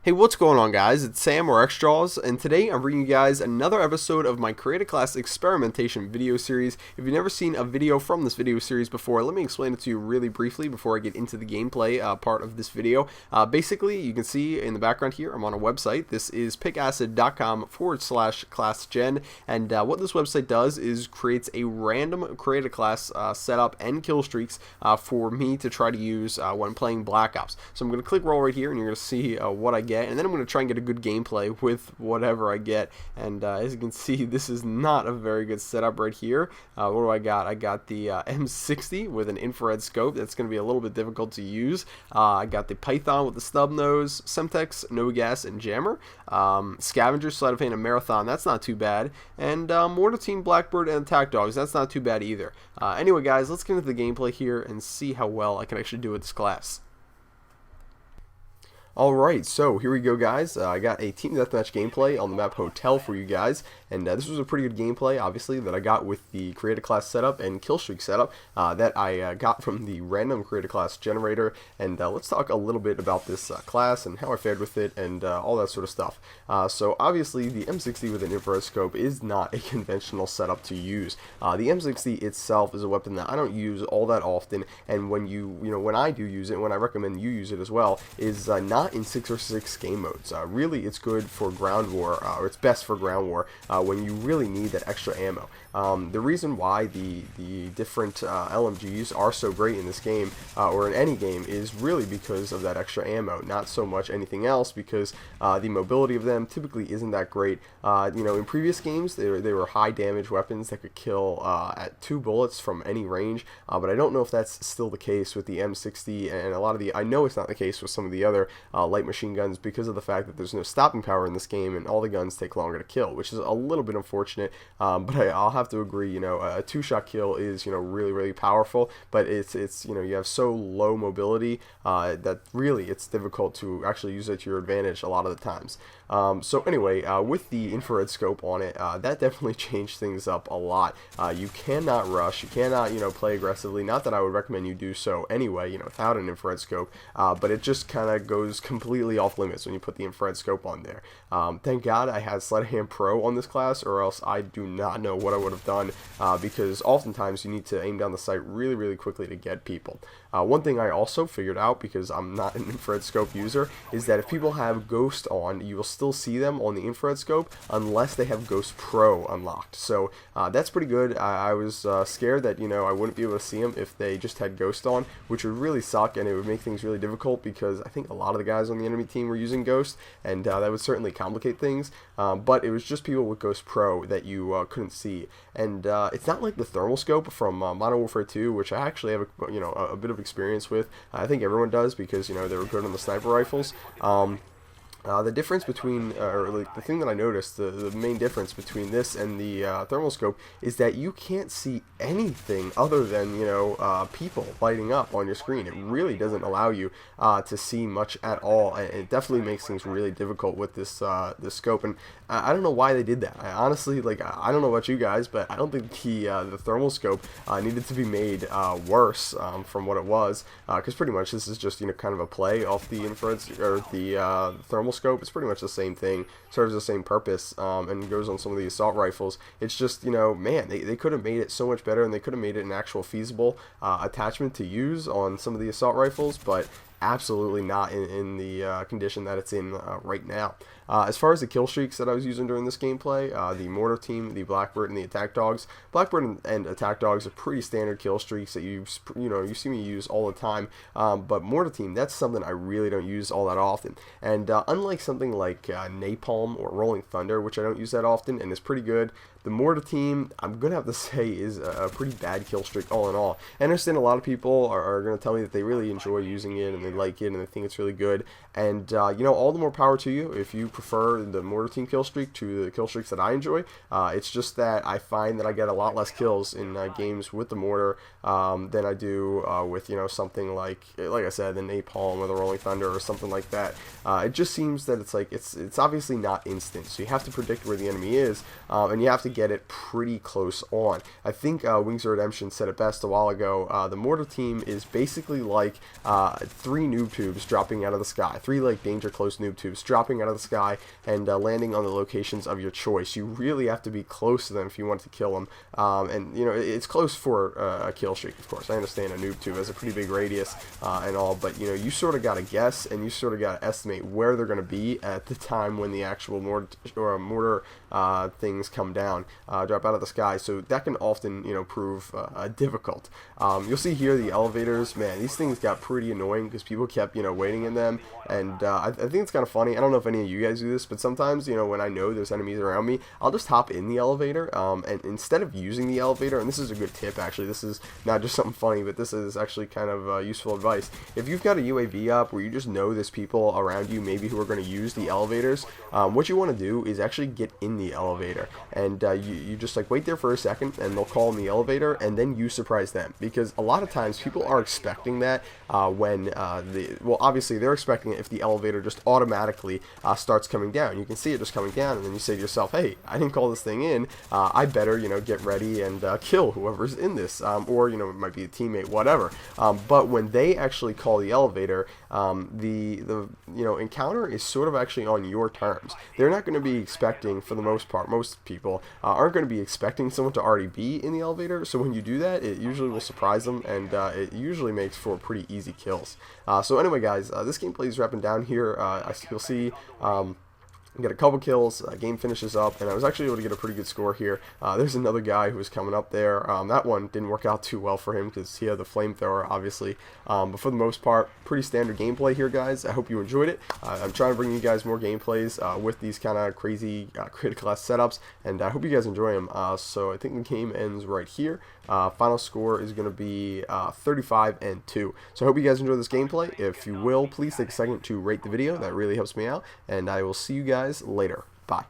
Hey, what's going on, guys? It's Sam or xJawz, and today I'm bringing you guys another episode of my Create a Class Experimentation video series. If you've never seen a video from this video series before, let me explain it to you really briefly before I get into the gameplay part of this video. Basically, you can see in the background here, I'm on a website. This is picacid.com/classgen, and what this website does is creates a random Create a Class setup and kill streaks for me to try to use when playing Black Ops. So I'm going to click roll right here, and you're going to see what I get, and then I'm going to try and get a good gameplay with whatever I get. And as you can see, this is not a very good setup right here. What do I got? I got the M60 with an infrared scope. That's going to be a little bit difficult to use. I got the Python with the stub nose, Semtex, no gas, and jammer. Scavenger, sleight of hand, and marathon. That's not too bad. And mortar team, Blackbird, and attack dogs. That's not too bad either. Anyway, guys, let's get into the gameplay here and see how well I can actually do with this class. Alright, so here we go, guys. I got a team deathmatch gameplay on the map Hotel for you guys, and this was a pretty good gameplay, obviously, that I got with the Create a Class setup and killstreak setup that I got from the random Create a Class generator. And let's talk a little bit about this class and how I fared with it and all that sort of stuff. So obviously, the M60 with an infrared scope is not a conventional setup to use. The M60 itself is a weapon that I don't use all that often, and when when I do use it, when I recommend you use it as well, is not in 6 or 6 game modes. Really, it's good for ground war, or it's best for ground war when you really need that extra ammo. The reason why the different LMGs are so great in this game, or in any game, is really because of that extra ammo, not so much anything else, because the mobility of them typically isn't that great. In previous games, they were high damage weapons that could kill at 2 bullets from any range, but I don't know if that's still the case with the M60, and a lot of I know it's not the case with some of the other light machine guns, because of the fact that there's no stopping power in this game and all the guns take longer to kill, which is a little bit unfortunate. But I'll have to agree, a 2-shot kill is really powerful, but it's you have so low mobility that really it's difficult to actually use it to your advantage a lot of the times. So anyway, with the infrared scope on it, that definitely changed things up a lot. You cannot rush, you cannot play aggressively, not that I would recommend you do so anyway, without an infrared scope, but it just kind of goes completely off limits when you put the infrared scope on there. Thank God I had Sleight of Hand Pro on this class, or else I do not know what I would have done, because oftentimes you need to aim down the sight really quickly to get people. One thing I also figured out, because I'm not an infrared scope user, is that if people have Ghost on, you will still see them on the infrared scope unless they have Ghost Pro unlocked. So that's pretty good. I was scared that I wouldn't be able to see them if they just had Ghost on, which would really suck, and it would make things really difficult, because I think a lot of the guys on the enemy team were using Ghost, and that would certainly complicate things. But it was just people with Ghost Pro that you couldn't see, and it's not like the thermal scope from Modern Warfare 2, which I actually have a bit of experience with. I think everyone does, because they were good on the sniper rifles. The difference between, or like the thing that I noticed, the main difference between this and the thermal scope is that you can't see anything other than, people lighting up on your screen. It really doesn't allow you to see much at all, and it definitely makes things really difficult with this scope. And I don't know why they did that. I honestly, I don't know about you guys, but I don't think the thermal scope needed to be made worse from what it was, because pretty much this is just kind of a play off the infrared or the thermal scope. It's pretty much the same thing, serves the same purpose, and goes on some of the assault rifles. It's just, man, they could have made it so much better, and they could have made it an actual feasible attachment to use on some of the assault rifles, but absolutely not in the condition that it's in right now. As far as the kill streaks that I was using during this gameplay, the mortar team, the Blackbird, and the attack dogs. Blackbird and attack dogs are pretty standard kill streaks that you see me use all the time. But mortar team, that's something I really don't use all that often. And unlike something like Napalm or Rolling Thunder, which I don't use that often and is pretty good, the mortar team, I'm gonna have to say, is a pretty bad kill streak all in all. I understand a lot of people are gonna tell me that they really enjoy using it and they like it and they think it's really good. And all the more power to you if you prefer the mortar team kill streak to the kill streaks that I enjoy. It's just that I find that I get a lot less kills in games with the mortar than I do with something like I said, the Napalm or the Rolling Thunder or something like that. It just seems that it's obviously not instant, so you have to predict where the enemy is, and you have to get it pretty close on. I think Wings of Redemption said it best a while ago. The mortar team is basically like 3 noob tubes dropping out of the sky. 3-leg danger close noob tubes dropping out of the sky and landing on the locations of your choice. You really have to be close to them if you want to kill them, and you know, it's close for a kill streak. Of course, I understand a noob tube has a pretty big radius and all, but you know, you sort of got to guess and you sort of got to estimate where they're going to be at the time when the actual mortar things come down, drop out of the sky. So that can often, you know, prove difficult. You'll see here the elevators, man, these things got pretty annoying because people kept, you know, waiting in them, and I think it's kind of funny. I don't know if any of you guys do this, but sometimes, you know, when I know there's enemies around me, I'll just hop in the elevator, and instead of using the elevator, and this is a good tip actually, this is not just something funny, but this is actually kind of useful advice. If you've got a UAV up where you just know there's people around you maybe who are going to use the elevators, what you want to do is actually get in the elevator, and you just like wait there for a second, and they'll call in the elevator, and then you surprise them, because a lot of times people are expecting that when well, obviously they're expecting it if the elevator just automatically starts coming down. You can see it just coming down, and then you say to yourself, hey, I didn't call this thing in, I better, you know, get ready and kill whoever's in this, or you know, it might be a teammate, whatever. But when they actually call the elevator, the you know, encounter is sort of actually on your terms. They're not going to be expecting, for the most part, most people aren't going to be expecting someone to already be in the elevator, so when you do that, it usually will surprise them, and it usually makes for pretty easy kills. So anyway guys, this gameplay is wrapping down here. You'll see get a couple kills, game finishes up, and I was actually able to get a pretty good score here. There's another guy who was coming up there. That one didn't work out too well for him because he had the flamethrower, obviously. But for the most part, pretty standard gameplay here, guys. I hope you enjoyed it. I'm trying to bring you guys more gameplays with these kind of crazy creative class setups, and I hope you guys enjoy them. So I think the game ends right here. Final score is going to be 35-2. So I hope you guys enjoy this gameplay. If you will, please take a second to rate the video. That really helps me out, and I will see you guys later. Bye.